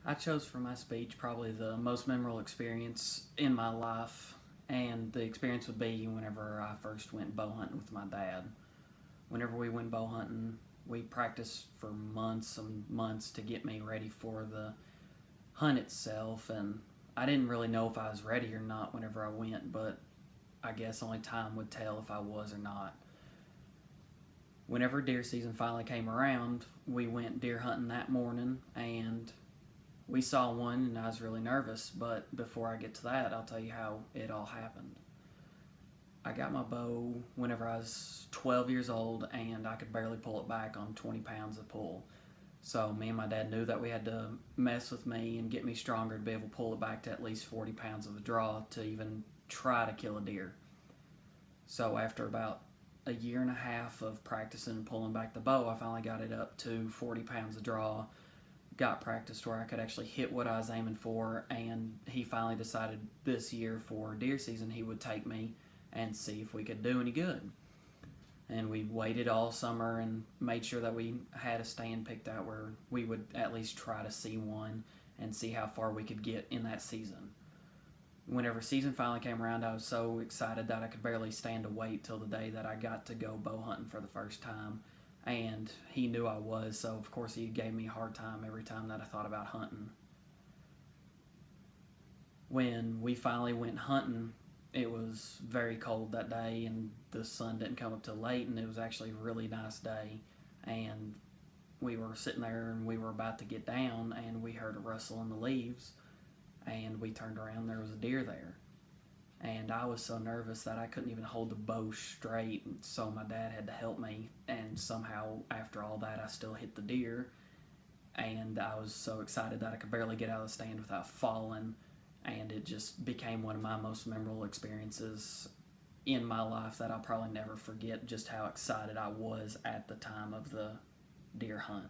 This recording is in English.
I chose for my speech probably the most memorable experience in my life, and the experience would be whenever I first went bow hunting with my dad. Whenever we went bow hunting, we practiced for months and months to get me ready for the hunt itself, and I didn't really know if I was ready or not whenever I went, but I guess only time would tell if I was or not. Whenever deer season finally came around, we went deer hunting that morning, and we saw one, and I was really nervous. But before I get to that, I'll tell you how it all happened. I got my bow whenever I was 12 years old, and I could barely pull it back on 20 pounds of pull. So me and my dad knew that we had to mess with me and get me stronger to be able to pull it back to at least 40 pounds of a draw to even try to kill a deer. So after about a year and a half of practicing and pulling back the bow, I finally got it up to 40 pounds of draw. Got practice to where I could actually hit what I was aiming for, and he finally decided this year for deer season he would take me and see if we could do any good. And we waited all summer and made sure that we had a stand picked out where we would at least try to see one and see how far we could get in that season. Whenever season finally came around, I was so excited that I could barely stand to wait till the day that I got to go bow hunting for the first time. And he knew I was, so of course he gave me a hard time every time that I thought about hunting. When we finally went hunting, it was very cold that day, and the sun didn't come up till late, and it was actually a really nice day. And we were sitting there, and we were about to get down, and we heard a rustle in the leaves, and we turned around, and there was a deer there. And I was so nervous that I couldn't even hold the bow straight, and so my dad had to help me, and somehow after all that I still hit the deer, and I was so excited that I could barely get out of the stand without falling, and it just became one of my most memorable experiences in my life that I'll probably never forget, just how excited I was at the time of the deer hunt.